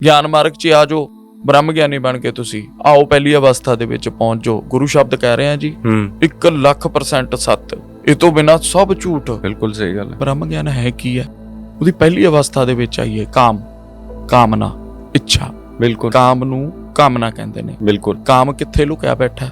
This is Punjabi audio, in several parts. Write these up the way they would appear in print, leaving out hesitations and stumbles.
ਗਿਆਨ ਮਾਰਗ 'ਚ ਆ ਜਾਓ, ਬ੍ਰਹਮ ਗਿਆਨੀ ਬਣ ਕੇ ਤੁਸੀਂ ਆਓ, ਪਹਿਲੀ ਅਵਸਥਾ ਦੇ ਵਿੱਚ ਪਹੁੰਚ ਜਾਓ। ਗੁਰੂ ਸ਼ਬਦ ਕਹਿ ਰਹੇ ਆ ਜੀ 1,00,000% ਸੱਤ, ਇਹ ਤੋਂ ਬਿਨਾਂ ਸਭ ਝੂਠ। ਬਿਲਕੁਲ ਸਹੀ ਗੱਲ ਹੈ। ਬ੍ਰਹਮ ਗਿਆਨ ਹੈ ਕੀ ਹੈ? ਉਹਦੀ ਪਹਿਲੀ ਅਵਸਥਾ ਦੇ ਵਿੱਚ ਆਈਏ ਕਾਮਨਾ, ਇੱਛਾ। ਬਿਲਕੁਲ। ਕਾਮ ਨੂੰ ਕਾਮਨਾ ਕਹਿੰਦੇ ਨੇ। ਬਿਲਕੁਲ। ਕਾਮ ਕਿੱਥੇ ਲੁਕਿਆ ਬੈਠਾ?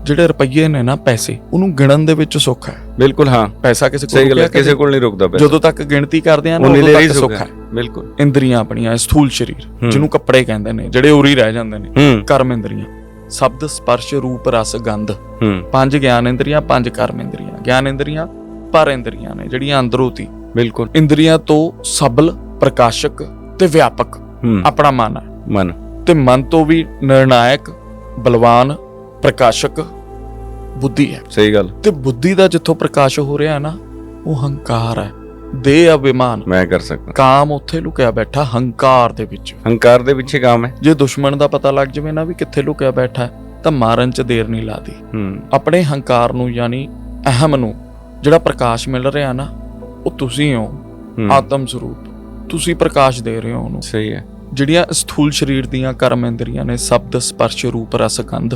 ਜਿਹੜੇ ਰੁਪਈਏ ਨੇ ਨਾ, ਪੈਸੇ, ਉਹਨੂੰ ਗਿਣਨ ਦੇ ਵਿੱਚ ਸੁੱਖ ਹੈ। ਬਿਲਕੁਲ, ਹਾਂ, ਪੈਸਾ ਕਿਸੇ ਸਹੀ ਗੱਲ ਹੈ, ਕਿਸੇ ਕੋਲ ਨਹੀਂ ਰੁਕਦਾ ਪੈਸਾ। ਜਦੋਂ ਤੱਕ ਗਿਣਤੀ ਕਰਦੇ ਆ ਨਾ, ਉਦੋਂ ਤੱਕ ਸੁੱਖ ਹੈ। ਬਿਲਕੁਲ। ਇੰਦਰੀਆਂ ਆਪਣੀਆਂ, ਸਥੂਲ ਸਰੀਰ ਜਿਹਨੂੰ ਕੱਪੜੇ ਕਹਿੰਦੇ ਨੇ, ਜਿਹੜੇ ਉਰੀ ਰਹਿ ਜਾਂਦੇ ਨੇ, ਕਰਮ ਇੰਦਰੀਆਂ, ਸ਼ਬਦ, ਸਪਰਸ਼, ਰੂਪ, ਰਸ, ਗੰਧ, 5 ਗਿਆਨ ਇੰਦਰੀਆਂ, 5 ਕਰਮ ਇੰਦਰੀਆਂ। ਗਿਆਨ ਇੰਦਰੀਆਂ ਪਰ ਇੰਦਰੀਆਂ ਨੇ ਜਿਹੜੀਆਂ ਅੰਦਰੋਂ ਤੀ। ਬਿਲਕੁਲ। ਇੰਦਰੀਆਂ ਤੋਂ ਸਬਲ, ਪ੍ਰਕਾਸ਼ਕ ਤੇ ਵਿਆਪਕ ਆਪਣਾ ਮਨ ਹੈ। ਮਨ ਤੇ ਮਨ ਤੋਂ ਵੀ ਨਿਰਣਾਇਕ, ਬਲਵਾਨ, ਪ੍ਰਕਾਸ਼ਕ ਬੁੱਧੀ ਹੈ। ਸਹੀ ਗੱਲ। ਤੇ ਬੁੱਧੀ ਦਾ ਜਿੱਥੋਂ ਪ੍ਰਕਾਸ਼ ਹੋ ਰਿਹਾ ਨਾ, ਉਹ ਹੰਕਾਰ ਹੈ, ਦੇਹ ਅਭਿਮਾਨ। ਮੈਂ ਕਰ ਸਕਦਾ। ਕਾਮ ਉੱਥੇ ਲੁਕਿਆ ਬੈਠਾ ਹੰਕਾਰ ਦੇ ਵਿੱਚ। ਹੰਕਾਰ ਦੇ ਪਿੱਛੇ ਕਾਮ ਹੈ। ਜੇ ਦੁਸ਼ਮਣ ਦਾ ਪਤਾ ਲੱਗ ਜਾਵੇ ਨਾ ਵੀ ਕਿੱਥੇ ਲੁਕਿਆ ਬੈਠਾ, ਤਾਂ ਮਾਰਨ 'ਚ ਦੇਰ ਨਹੀਂ ਲਾਦੀ। ਆਪਣੇ ਹੰਕਾਰ ਨੂੰ, ਯਾਨੀ ਅਹਮ ਨੂੰ, ਜਿਹੜਾ ਪ੍ਰਕਾਸ਼ ਮਿਲ ਰਿਹਾ ਨਾ, ਉਹ ਤੁਸੀਂ ਹੋ, ਆਤਮ ਸਰੂਪ। ਤੁਸੀਂ ਪ੍ਰਕਾਸ਼ ਦੇ ਰਹੇ ਹੋ ਉਹਨੂੰ। ਸਹੀ ਹੈ। ਜਿਹੜੀਆਂ ਸਥੂਲ ਸਰੀਰ ਦੀਆਂ ਕਰਮ ਇੰਦਰੀਆਂ ਨੇ, ਸ਼ਬਦ, ਸਪਰਸ਼, ਰੂਪ, ਰਸ, ਗੰਧ,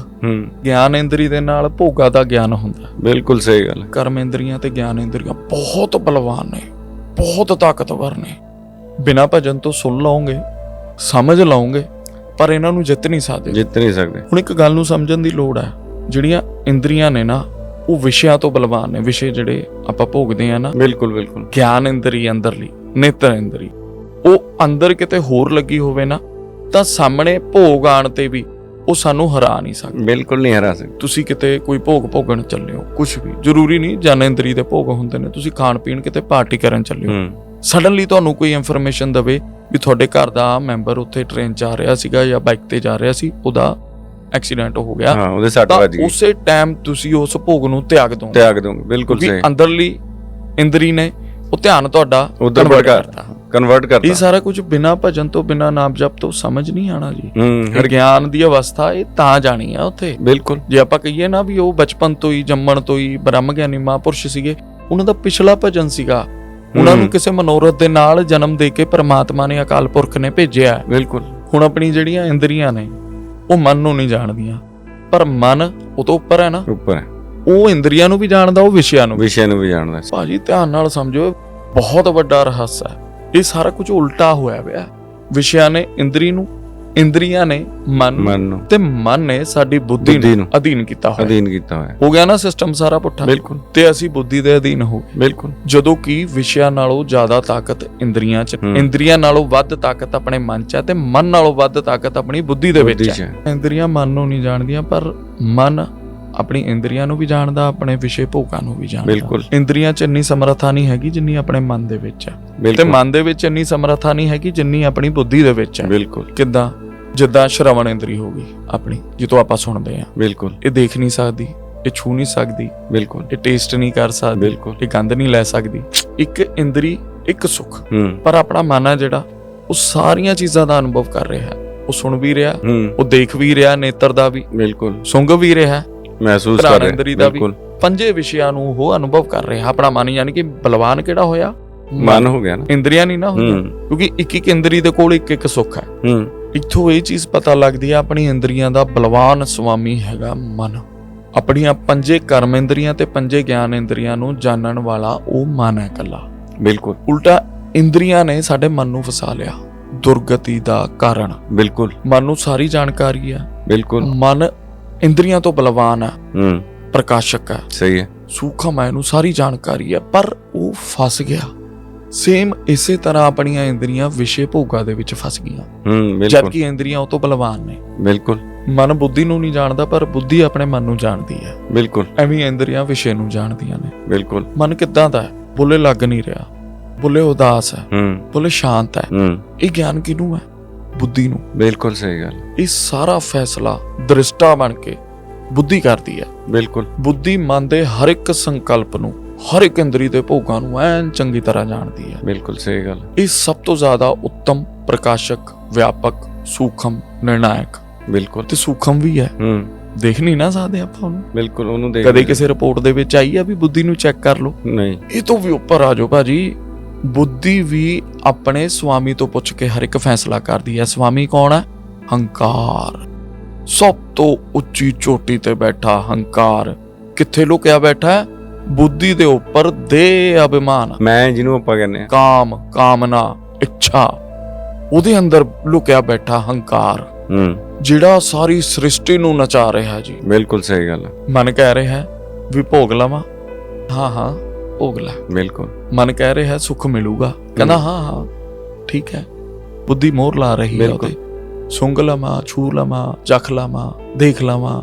ਗਿਆਨ ਇੰਦਰੀ ਦੇ ਨਾਲ ਭੋਗਾ ਦਾ ਗਿਆਨ ਹੁੰਦਾ। ਬਿਲਕੁਲ ਸਹੀ ਗੱਲ। ਕਰਮ ਇੰਦਰੀਆਂ ਤੇ ਗਿਆਨ ਇੰਦਰੀਆਂ ਬਹੁਤ ਬਲਵਾਨ ਨੇ, ਬਹੁਤ ਤਾਕਤਵਰ ਨੇ। ਬਿਨਾਂ ਭਜਨ ਤੋਂ ਸੁਣ ਲਓਗੇ, ਸਮਝ ਲਓਗੇ, ਪਰ ਇਹਨਾਂ ਨੂੰ ਜਿੱਤ ਨਹੀਂ ਸਕਦੇ। ਹੁਣ ਇੱਕ ਗੱਲ ਨੂੰ ਸਮਝਣ ਦੀ ਲੋੜ ਹੈ, ਜਿਹੜੀਆਂ ਇੰਦਰੀਆਂ ਨੇ ਨਾ, ਉਹ ਵਿਸ਼ਿਆਂ ਤੋਂ ਬਲਵਾਨ ਨੇ। ਵਿਸ਼ੇ ਜਿਹੜੇ ਆਪਾਂ ਭੋਗਦੇ ਆ ਨਾ, ਬਿਲਕੁਲ। ਗਿਆਨ ਇੰਦਰੀ ਅੰਦਰਲੀ, ਨੇਤਰ ਇੰਦਰੀ, ਉਹ ਅੰਦਰ ਕਿਤੇ ਹੋਰ ਲੱਗੀ ਹੋਵੇ ਨਾ, ਤਾਂ ਸਾਹਮਣੇ ਭੋਗ ਆਣ ਤੇ ਵੀ ਉਹ ਸਾਨੂੰ ਹਰਾ ਨਹੀਂ ਸਕਦਾ। ਬਿਲਕੁਲ ਨਹੀਂ ਹਰਾ ਸਕਦਾ। ਤੁਸੀਂ ਕਿਤੇ ਕੋਈ ਭੋਗ ਭੋਗਣ ਚੱਲੇ ਹੋ, ਕੁਛ ਵੀ ਜ਼ਰੂਰੀ ਨਹੀਂ ਜਨੇਂਦਰੀ ਦੇ ਭੋਗ ਹੁੰਦੇ ਨੇ, ਤੁਸੀਂ ਖਾਣ ਪੀਣ ਕਿਤੇ ਪਾਰਟੀ ਕਰਨ ਚੱਲੇ ਹੋ, ਸਡਨਲੀ ਤੁਹਾਨੂੰ ਕੋਈ ਇਨਫੋਰਮੇਸ਼ਨ ਦਵੇ ਵੀ ਤੁਹਾਡੇ ਘਰ ਦਾ ਮੈਂਬਰ ਉੱਥੇ ਟ੍ਰੇਨ 'ਚ ਜਾ ਰਿਹਾ ਸੀਗਾ ਜਾਂ ਬਾਈਕ ਤੇ ਜਾ ਰਿਹਾ ਸੀ, ਉਹਦਾ ਐਕਸੀਡੈਂਟ ਹੋ ਗਿਆ, ਉਹਦੇ ਸੱਟ ਵੱਜ ਗਈ, ਉਸੇ ਟਾਈਮ ਤੁਸੀਂ ਉਸ ਭੋਗ ਨੂੰ ਤਿਆਗ ਦੋਗੇ। ਬਿਲਕੁਲ ਸਹੀ। ਅੰਦਰਲੀ ਇੰਦਰੀ ਨੇ ਉਹ ਧਿਆਨ ਤੁਹਾਡਾ ਕਨਵਰਟ ਕਰਤਾ। ਇਹ ਸਾਰਾ ਕੁਝ ਬਿਨਾਂ ਭਜਨ ਤੋਂ, ਬਿਨਾਂ ਨਾਮ ਜਪ ਤੋਂ ਸਮਝ ਨਹੀਂ ਆਣਾ ਜੀ। ਗਿਆਨ ਦੀ ਅਵਸਥਾ ਇਹ ਤਾਂ ਜਾਣੀ ਆ ਉੱਥੇ। ਬਿਲਕੁਲ। ਜੇ ਆਪਾਂ ਕਹੀਏ ਨਾ ਵੀ ਉਹ ਬਚਪਨ ਤੋਂ ਹੀ, ਜੰਮਣ ਤੋਂ ਹੀ ਬ੍ਰਹਮ ਗਿਆਨੀ ਮਹਾਂਪੁਰਸ਼ ਸੀਗੇ, ਉਹਨਾਂ ਦਾ ਪਿਛਲਾ ਭਜਨ ਸੀਗਾ, ਉਹਨਾਂ ਨੂੰ ਕਿਸੇ ਮਨੋਰਥ ਦੇ ਨਾਲ ਜਨਮ ਦੇ ਕੇ ਪ੍ਰਮਾਤਮਾ ਨੇ, ਅਕਾਲ ਪੁਰਖ ਨੇ ਭੇਜਿਆ। ਬਿਲਕੁਲ। ਹੁਣ ਆਪਣੀ ਜਿਹੜੀਆਂ ਇੰਦਰੀਆਂ ਨੇ, ਉਹ ਮਨ ਨੂੰ ਨਹੀਂ ਜਾਣਦੀਆਂ, ਪਰ ਮਨ ਉਹ ਤੋਂ ਉੱਪਰ ਹੈ ਨਾ, ਉੱਪਰ ਹੈ। ਉਹ ਇੰਦਰੀਆਂ ਨੂੰ ਵੀ ਜਾਣਦਾ, ਉਹ ਵਿਸ਼ਿਆਂ ਨੂੰ ਵੀ ਜਾਣਦਾ। ਭਾਜੀ ਧਿਆਨ ਨਾਲ ਸਮਝੋ, ਬਹੁਤ ਵੱਡਾ ਰਹੱਸ ਹੈ। ਇਹ ਸਾਰਾ ਕੁਝ ਉਲਟਾ ਹੋਇਆ ਪਿਆ। ਵਿਸ਼ਿਆਂ ਨੇ ਇੰਦਰੀ ਨੂੰ, ਇੰਦਰੀਆਂ ਨੇ ਮਨ ਨੂੰ, ਤੇ ਮਨ ਨੇ ਸਾਡੀ ਬੁੱਧੀ ਨੂੰ ਅਧੀਨ ਕੀਤਾ ਹੋਇਆ। ਹੋ ਗਿਆ ਨਾ ਸਿਸਟਮ ਸਾਰਾ ਪੁੱਠਾ। ਬਿਲਕੁਲ। ਤੇ ਅਸੀਂ ਬੁੱਧੀ ਦੇ ਅਧੀਨ ਹੋ ਗਏ। ਬਿਲਕੁਲ। ਜਦੋਂ ਕਿ ਵਿਸ਼ਿਆਂ ਨਾਲੋਂ ਜ਼ਿਆਦਾ ਤਾਕਤ ਇੰਦਰੀਆਂ 'ਚ, ਇੰਦਰੀਆਂ ਨਾਲੋਂ ਵੱਧ ਤਾਕਤ ਆਪਣੇ ਮਨ 'ਚ ਹੈ, ਤੇ ਮਨ ਨਾਲੋਂ ਵੱਧ ਤਾਕਤ ਆਪਣੀ ਬੁੱਧੀ ਦੇ ਵਿੱਚ ਹੈ। ਇੰਦਰੀਆਂ ਮਨ ਨੂੰ ਨਹੀਂ ਜਾਣਦੀਆਂ, ਪਰ ਮਨ ਆਪਣੀ ਇੰਦਰੀਆਂ ਨੂੰ ਵੀ ਜਾਣਦਾ, ਆਪਣੇ ਵਿਸ਼ੇ ਭੋਗਾਂ ਨੂੰ ਵੀ ਜਾਣਦਾ। ਬਿਲਕੁਲ। ਇੰਦਰੀਆਂ 'ਚ ਇੰਨੀ ਸਮਰੱਥਾ ਨਹੀਂ ਹੈਗੀ ਜਿੰਨੀ ਆਪਣੇ ਮਨ ਦੇ ਵਿੱਚ ਹੈ, ਤੇ ਮਨ ਦੇ ਵਿੱਚ ਇੰਨੀ ਸਮਰੱਥਾ ਨਹੀਂ ਹੈਗੀ ਜਿੰਨੀ ਆਪਣੀ ਬੁੱਧੀ ਦੇ ਵਿੱਚ ਹੈ। ਬਿਲਕੁਲ। ਕਿੱਦਾਂ? ਜਿੱਦਾਂ ਸ਼ਰਵਣ ਇੰਦਰੀ ਹੋ ਗਈ ਆਪਣੀ, ਜਿੱਥੋਂ ਆਪਾਂ ਸੁਣਦੇ ਹਾਂ। ਬਿਲਕੁਲ। ਇਹ ਦੇਖ ਨਹੀਂ ਸਕਦੀ, ਇਹ ਛੂ ਨਹੀਂ ਸਕਦੀ। ਬਿਲਕੁਲ। ਇਹ ਟੇਸਟ ਨਹੀਂ ਕਰ ਸਕਦੀ। ਬਿਲਕੁਲ। ਇਹ ਗੰਧ ਨਹੀਂ ਲੈ ਸਕਦੀ। ਇੱਕ ਇੰਦਰੀ, ਇੱਕ ਸੁੱਖ। ਪਰ ਆਪਣਾ ਮਨ ਹੈ ਜਿਹੜਾ, ਉਹ ਸਾਰੀਆਂ ਚੀਜ਼ਾਂ ਦਾ ਅਨੁਭਵ ਕਰ ਰਿਹਾ ਹੈ। ਉਹ ਸੁਣ ਵੀ ਰਿਹਾ, ਉਹ ਦੇਖ ਵੀ ਰਿਹਾ, ਨੇਤਰ ਦਾ ਵੀ। ਬਿਲਕੁਲ। ਸੁੰਘ ਵੀ ਰਿਹਾ, ਮਹਿਸੂਸ ਕਰ ਰਿਹਾ। ਬਿਲਕੁਲ। 5 ਵਿਸ਼ਿਆਂ ਨੂੰ ਉਹ ਅਨੁਭਵ ਕਰ ਰਿਹਾ ਆਪਣਾ ਮਨ। ਯਾਨੀ ਕਿ ਬਲਵਾਨ ਕਿਹੜਾ ਹੋਇਆ? ਮਨ ਹੋ ਗਿਆ ਨਾ, ਇੰਦਰੀਆਂ ਨਹੀਂ ਨਾ ਹੋਈਆਂ, ਕਿਉਂਕਿ ਇੱਕ ਇੰਦਰੀ ਦੇ ਕੋਲ ਇੱਕ ਸੁੱਖ ਹੈ। ਇੱਥੋਂ ਇਹ ਚੀਜ਼ ਪਤਾ ਲੱਗਦੀ ਹੈ, ਆਪਣੀ ਇੰਦਰੀਆਂ ਦਾ ਬਲਵਾਨ ਸਵਾਮੀ ਹੈਗਾ ਮਨ। ਆਪਣੀਆਂ 5 ਕਰਮ ਇੰਦਰੀਆਂ ਤੇ 5 ਗਿਆਨ ਇੰਦਰੀਆਂ ਨੂੰ ਜਾਣਨ ਵਾਲਾ ਉਹ ਮਨ ਹੈ ਇਕੱਲਾ। ਬਿਲਕੁਲ। ਉਲਟਾ ਇੰਦਰੀਆਂ ਨੇ ਸਾਡੇ ਮਨ ਨੂੰ ਫਸਾ ਲਿਆ, ਦੁਰਗਤੀ ਦਾ ਕਾਰਨ। ਬਿਲਕੁਲ। ਮਨ ਨੂੰ ਸਾਰੀ ਜਾਣਕਾਰੀ ਹੈ। ਬਿਲਕੁਲ। ਮਨ ਇੰਦਰੀਆਂ ਤੋਂ ਬਲਵਾਨ ਹੈ, ਪ੍ਰਕਾਸ਼ਕ ਹੈ। ਸਹੀ ਹੈ। ਸੂਖਮ ਹੈ, ਇਹਨੂੰ ਸਾਰੀ ਜਾਣਕਾਰੀ ਹੈ, ਪਰ ਉਹ ਫਸ ਗਿਆ। ਸੇਮ ਇਸੇ ਤਰ੍ਹਾਂ ਆਪਣੀਆਂ ਇੰਦਰੀਆਂ ਵਿਸ਼ੇ ਭੋਗਾਂ ਦੇ ਵਿੱਚ ਫਸ ਗਈਆਂ, ਜਦਕਿ ਇੰਦਰੀਆਂ ਉਹ ਤੋਂ ਬਲਵਾਨ ਨੇ। ਬਿਲਕੁਲ। ਮਨ ਬੁੱਧੀ ਨੂੰ ਨਹੀਂ ਜਾਣਦਾ, ਪਰ ਬੁੱਧੀ ਆਪਣੇ ਮਨ ਨੂੰ ਜਾਣਦੀ ਹੈ। ਬਿਲਕੁਲ। ਐਵੇਂ ਇੰਦਰੀਆਂ ਵਿਸ਼ੇ ਨੂੰ ਜਾਣਦੀਆਂ ਨੇ। ਬਿਲਕੁਲ। ਮਨ ਕਿੱਦਾਂ ਦਾ ਹੈ? ਬੋਲੇ ਲੱਗ ਨਹੀਂ ਰਿਹਾ, ਬੋਲੇ ਉਦਾਸ ਹੈ, ਬੋਲੇ ਸ਼ਾਂਤ ਹੈ। ਇਹ ਗਿਆਨ ਕਿਹਨੂੰ ਹੈ? ਬੁੱਧੀ ਨੂੰ। ਬਿਲਕੁਲ ਸਹੀ ਗੱਲ। ਇਹ ਸਾਰਾ ਫੈਸਲਾ ਦ੍ਰਿਸ਼ਟਾ ਬਣ ਕੇ ਬੁੱਧੀ ਕਰਦੀ ਹੈ। ਬਿਲਕੁਲ। ਬੁੱਧੀ ਮਨ ਦੇ ਹਰ ਇੱਕ ਸੰਕਲਪ ਨੂੰ, ਹਰ ਇੱਕ ਇੰਦਰੀ ਦੇ ਭੋਗਾਂ ਨੂੰ ਐਨ ਚੰਗੀ ਤਰ੍ਹਾਂ ਜਾਣਦੀ ਹੈ। ਬਿਲਕੁਲ ਸਹੀ ਗੱਲ। ਇਹ ਸਭ ਤੋਂ ਜ਼ਿਆਦਾ ਉੱਤਮ, ਪ੍ਰਕਾਸ਼ਕ, ਵਿਆਪਕ, ਸੂਖਮ, ਨਿਰਣਾਇਕ। ਬਿਲਕੁਲ। ਤੇ ਸੂਖਮ ਵੀ ਹੈ, ਦੇਖ ਨਹੀਂ ਨਾ ਸਕਦੇ ਆਪਾਂ ਉਹਨੂੰ। ਬਿਲਕੁਲ। ਉਹਨੂੰ ਕਦੇ ਕਿਸੇ ਰਿਪੋਰਟ ਦੇ ਵਿੱਚ ਆਈ ਆ ਵੀ ਬੁੱਧੀ ਨੂੰ ਚੈੱਕ ਕਰ ਲਓ? ਨਹੀਂ। ਇਹ ਤੋਂ ਵੀ ਉੱਪਰ ਆ ਜਾਓ ਭਾਜੀ, ਬੁੱਧੀ ਵੀ ਆਪਣੇ ਸਵਾਮੀ ਤੋਂ ਪੁੱਛ ਕੇ ਹਰ ਇੱਕ ਫੈਸਲਾ ਕਰਦੀ ਹੈ। ਸਵਾਮੀ ਕੌਣ ਹੈ? ਹੰਕਾਰ। ਸਭ ਤੋਂ ਉੱਚੀ ਚੋਟੀ ਤੇ ਬੈਠਾ ਹੰਕਾਰ ਕਿੱਥੇ ਲੁਕਿਆ ਬੈਠਾ ਹੈ? ਬੁੱਧੀ ਦੇ ਉੱਪਰ ਦੇ ਅਭਿਮਾਨ, ਮੈਂ ਜਿਹਨੂੰ ਆਪਾਂ ਕਹਿੰਦੇ ਆ ਕਾਮ, ਕਾਮਨਾ, ਇੱਛਾ, ਉਹਦੇ ਅੰਦਰ ਲੁਕਿਆ ਬੈਠਾ ਹੰਕਾਰ, ਜਿਹੜਾ ਸਾਰੀ ਸ੍ਰਿਸ਼ਟੀ ਨੂੰ ਨਚਾ ਰਿਹਾ ਜੀ। ਬਿਲਕੁਲ ਸਹੀ ਗੱਲ ਹੈ। ਮਨ ਕਹਿ ਰਿਹਾ ਵੀ ਭੋਗ ਲਵਾਂ, ਹਾਂ ਭੋਗ ਲੈ। ਬਿਲਕੁਲ। ਮਨ ਕਹਿ ਰਿਹਾ ਸੁੱਖ ਮਿਲੂਗਾ, ਕਹਿੰਦਾ ਹਾਂ ਠੀਕ ਹੈ। ਬੁੱਧੀ ਮੋਹਰ ਲਾ ਰਹੀ ਹੈ ਉਹਦੇ, ਸੁੰਘ ਲਵਾਂ, ਛੂ ਲਵਾਂ, ਚਖ ਲਵਾਂ, ਦੇਖ ਲਵਾਂ।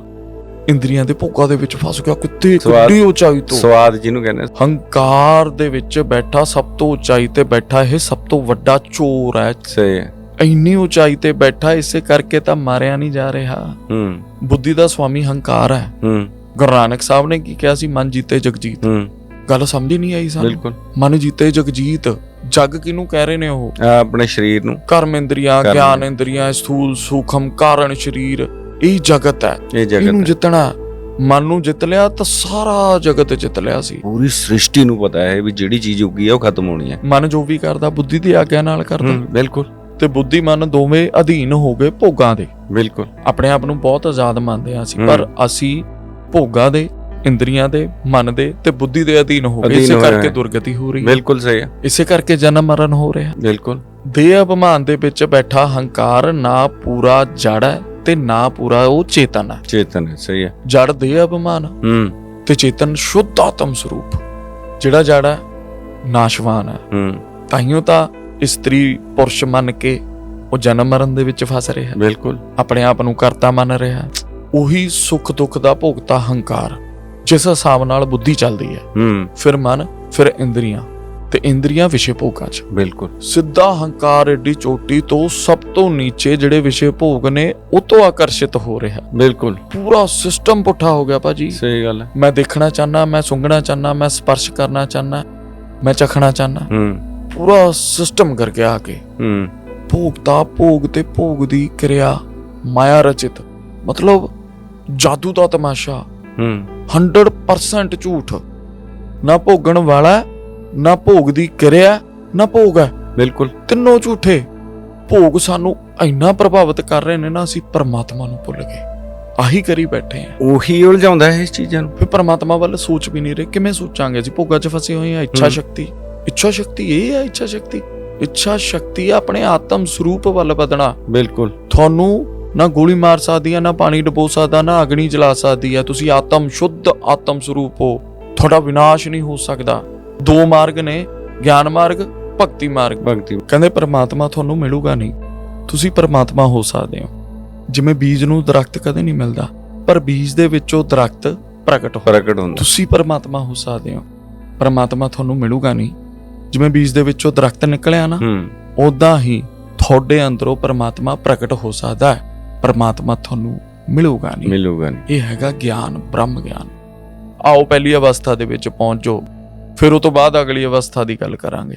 ਇੰਦਰੀਆਂ ਦੇ ਭੋਗਾਂ ਦੇ ਵਿੱਚ ਫਸ ਗਿਆ ਕਿਤੇ ਕਿੱਡੀ ਉਚਾਈ ਤੋਂ। ਸਵਾਦ ਜਿਹਨੂੰ ਕਹਿੰਦੇ ਹੰਕਾਰ ਦੇ ਵਿੱਚ ਬੈਠਾ, ਸਭ ਤੋਂ ਉਚਾਈ ਤੇ ਬੈਠਾ, ਇਹ ਸਭ ਤੋਂ ਵੱਡਾ ਚੋਰ ਹੈ। ਸਹੀ ਹੈ। ਇੰਨੀ ਉਚਾਈ ਤੇ ਬੈਠਾ, ਇਸੇ ਕਰਕੇ ਤਾਂ ਮਾਰਿਆ ਨਹੀਂ ਜਾ ਰਿਹਾ। ਬੁੱਧੀ ਦਾ ਸਵਾਮੀ ਹੰਕਾਰ ਹੈ। ਗੁਰੂ ਨਾਨਕ ਸਾਹਿਬ ਨੇ ਕੀ ਕਿਹਾ ਸੀ? ਮਨ ਜੀਤੇ ਜਗਜੀਤ। ਗੱਲ ਸਮਝ ਨਹੀਂ ਆਈ ਸਾਨੂੰ। ਬਿਲਕੁਲ। ਮਨ ਜੀਤੇ ਜਗਜੀਤ, ਜਗ ਕਿਹਨੂੰ ਕਹਿ ਰਹੇ ਨੇ? ਉਹ ਆਪਣੇ ਸਰੀਰ ਨੂੰ। ਕਰਮ ਇੰਦਰੀਆਂ, ਗਿਆਨ ਇੰਦਰੀਆਂ, ਸਥੂਲ ਸੂਖਮ ਕਾਰਨ ਸਰੀਰ, ਇਹ ਜਗਤ ਹੈ। ਇਹਨੂੰ ਜਿੱਤਣਾ, ਮਨ ਨੂੰ ਜਿੱਤ ਲਿਆ ਤਾਂ ਸਾਰਾ ਜਗਤ ਜਿੱਤ ਲਿਆ ਸੀ। ਪੂਰੀ ਸ੍ਰਿਸ਼ਟੀ ਨੂੰ ਪਤਾ ਹੈ ਵੀ ਜਿਹੜੀ ਚੀਜ਼ ਉੱਗੀ ਹੈ ਉਹ ਖਤਮ ਹੋਣੀ ਹੈ। ਮਨ ਜੋ ਵੀ ਕਰਦਾ ਬੁੱਧੀ ਦੀ ਆਗਿਆ ਨਾਲ ਕਰਦਾ। ਬਿਲਕੁਲ। ਤੇ ਬੁੱਧੀ ਮਨ ਦੋਵੇਂ ਅਧੀਨ ਹੋ ਗਏ ਭੋਗਾਂ ਦੇ। ਬਿਲਕੁਲ। ਆਪਣੇ ਆਪ ਨੂੰ ਬਹੁਤ ਆਜ਼ਾਦ ਮੰਨਦੇ ਹਾਂ ਅਸੀਂ, ਪਰ ਅਸੀਂ ਭੋਗਾਂ ਦੇ, ਇੰਦਰੀਆਂ ਦੇ, ਮਨ ਦੇ ਤੇ ਬੁੱਧੀ ਦੇ ਅਧੀਨ ਹੋ ਗਏ। ਇਸੇ ਕਰਕੇ ਦੁਰਗਤੀ ਹੋ ਰਹੀ ਹੈ। ਬਿਲਕੁਲ ਸਹੀ ਹੈ। ਇਸੇ ਕਰਕੇ ਜਨਮ ਮਰਨ ਹੋ ਰਿਹਾ। ਬਿਲਕੁਲ। ਦੇਹ ਅਭਿਮਾਨ ਦੇ ਵਿੱਚ ਬੈਠਾ ਹੰਕਾਰ ਨਾ ਪੂਰਾ ਜੜ ਹੈ ਤੇ ਨਾ ਪੂਰਾ ਉਹ ਚੇਤਨ ਹੈ। ਚੇਤਨ ਹੈ। ਸਹੀ ਹੈ। ਜੜ ਦੇਹ ਅਭਿਮਾਨ ਤੇ ਚੇਤਨ ਸ਼ੁੱਧ ਆਤਮ ਸਰੂਪ। ਜਿਹੜਾ ਜੜ ਹੈ ਨਾਸ਼ਵਾਨ ਹੈ। ਤਾਈਓ ਤਾਂ ਇਸਤਰੀ ਪੁਰਸ਼ ਮੰਨ ਕੇ ਉਹ ਜਨਮ ਮਰਨ ਦੇ ਵਿੱਚ ਫਸ ਰਿਹਾ। ਬਿਲਕੁਲ। ਆਪਣੇ ਆਪ ਨੂੰ ਕਰਤਾ ਮੰਨ ਰਿਹਾ। ਉਹੀ ਸੁੱਖ ਦੁੱਖ ਦਾ ਭੋਗਤਾ ਹੰਕਾਰ, ਜਿਸ ਹਿਸਾਬ ਨਾਲ ਬੁੱਧੀ ਚੱਲਦੀ ਹੈ। ਫਿਰ ਮਨ, ਫਿਰ ਇੰਦਰੀਆਂ, ਤੇ ਇੰਦਰੀਆਂ ਵਿਸ਼ੇ ਭੋਗਾਂ 'ਚ। ਬਿਲਕੁਲ। ਸਿੱਧਾ ਹੰਕਾਰ ਏਡੀ ਚੋਟੀ ਤੋਂ ਸਭ ਤੋਂ ਨੀਚੇ ਜਿਹੜੇ ਵਿਸ਼ੇ ਭੋਗ ਨੇ ਉਹ ਤੋਂ ਆਕਰਸ਼ਿਤ ਹੋ ਰਿਹਾ। ਬਿਲਕੁਲ। ਪੂਰਾ ਸਿਸਟਮ ਪੁੱਠਾ ਹੋ ਗਿਆ ਭਾਜੀ। ਸਹੀ ਗੱਲ ਹੈ। ਮੈਂ ਦੇਖਣਾ ਚਾਹਨਾ, ਮੈਂ ਸੁੰਘਣਾ ਚਾਹਨਾ, ਮੈਂ ਸਪਰਸ਼ ਕਰਨਾ ਚਾਹਨਾ, ਮੈਂ ਚਖਣਾ ਚਾਹਨਾ। ਪੂਰਾ ਸਿਸਟਮ ਕਰ ਗਿਆ ਆ ਕੇ। ਭੋਗਤਾ ਭੋਗ ਤੇ ਭੋਗ ਦੀ ਕਿਰਿਆ ਮਾਇਆ ਰਚਿਤ, ਮਤਲਬ ਜਾਦੂ ਦਾ ਤਮਾਸ਼ਾ। 100% ਝੂਠ। ਨਾ ਭੋਗਣ ਵਾਲਾ, ਨਾ ਭੋਗ ਦੀ ਕਿਰਿਆ, ਨਾ ਭੋਗ ਹੈ। ਬਿਲਕੁਲ। ਤਿੰਨੋਂ ਝੂਠੇ। ਭੋਗ ਸਾਨੂੰ ਇੰਨਾ ਪ੍ਰਭਾਵਿਤ ਕਰ ਰਹੇ ਨੇ ਨਾ, ਅਸੀਂ ਪਰਮਾਤਮਾ ਨੂੰ ਭੁੱਲ ਗਏ। ਆਹੀ ਕਰੀ ਬੈਠੇ ਆ। ਉਹੀ ਉਲਝਾਉਂਦਾ ਹੈ ਇਸ ਚੀਜ਼ਾਂ ਨੂੰ। ਫਿਰ ਪਰਮਾਤਮਾ ਵੱਲ ਸੋਚ ਵੀ ਨਹੀਂ ਰਹੇ। ਕਿਵੇਂ ਸੋਚਾਂਗੇ? ਅਸੀਂ ਭੋਗਾਂ 'ਚ ਫਸੇ ਹੋਏ ਆ। ਇੱਛਾ ਸ਼ਕਤੀ, ਇੱਛਾ ਸ਼ਕਤੀ ਇਹ ਹੈ। ਇੱਛਾ ਸ਼ਕਤੀ, ਇੱਛਾ ਸ਼ਕਤੀ ਆਪਣੇ ਆਤਮ ਸਰੂਪ ਵੱਲ ਵਧਣਾ। ਬਿਲਕੁਲ। ਤੁਹਾਨੂੰ ਨਾ ਗੋਲੀ ਮਾਰ ਸਕਦੀ ਹੈ, ਨਾ ਪਾਣੀ ਡੁਬੋ ਸਕਦਾ, ਨਾ ਅਗਨੀ ਜਲਾ ਸਕਦੀ ਹੈ। ਤੁਸੀਂ ਆਤਮ ਸ਼ੁੱਧ ਆਤਮ ਸਰੂਪ ਹੋ। ਤੁਹਾਡਾ ਵਿਨਾਸ਼ ਨਹੀਂ ਹੋ ਸਕਦਾ। ਦੋ ਮਾਰਗ ਨੇ, ਗਿਆਨ ਮਾਰਗ, ਭਗਤੀ ਮਾਰਗ। ਕਹਿੰਦੇ ਪਰਮਾਤਮਾ ਤੁਹਾਨੂੰ ਮਿਲੂਗਾ ਨਹੀਂ। ਤੁਸੀਂ ਪਰਮਾਤਮਾ ਹੋ ਸਕਦੇ ਹੋ। ਜਿਵੇਂ ਬੀਜ ਨੂੰ ਦਰਖਤ ਕਦੇ ਨਹੀਂ ਮਿਲਦਾ, ਪਰ ਬੀਜ ਦੇ ਵਿੱਚੋਂ ਦਰਖਤ ਪ੍ਰਗਟ ਹੁੰਦਾ। ਤੁਸੀਂ ਪਰਮਾਤਮਾ ਹੋ ਸਕਦੇ ਹੋ। ਪਰਮਾਤਮਾ ਤੁਹਾਨੂੰ ਮਿਲੂਗਾ ਨਹੀਂ। ਜਿਵੇਂ ਬੀਜ ਦੇ ਵਿੱਚੋਂ ਦਰਖਤ ਨਿਕਲਿਆ ਨਾ, ਓਦਾਂ ਹੀ ਤੁਹਾਡੇ ਅੰਦਰੋਂ ਪਰਮਾਤਮਾ ਪ੍ਰਗਟ ਹੋ ਸਕਦਾ ਹੈ। ਪਰਮਾਤਮਾ ਤੁਹਾਨੂੰ ਮਿਲੂਗਾ ਨਹੀਂ। ਇਹ ਹੈਗਾ ਗਿਆਨ, ਬ੍ਰਹਮ ਗਿਆਨ। ਆਓ ਪਹਿਲੀ ਅਵਸਥਾ ਦੇ ਵਿੱਚ ਪਹੁੰਚ ਜਾਓ, ਫਿਰ ਉਹ ਤੋਂ ਬਾਅਦ ਅਗਲੀ ਅਵਸਥਾ ਦੀ ਗੱਲ ਕਰਾਂਗੇ।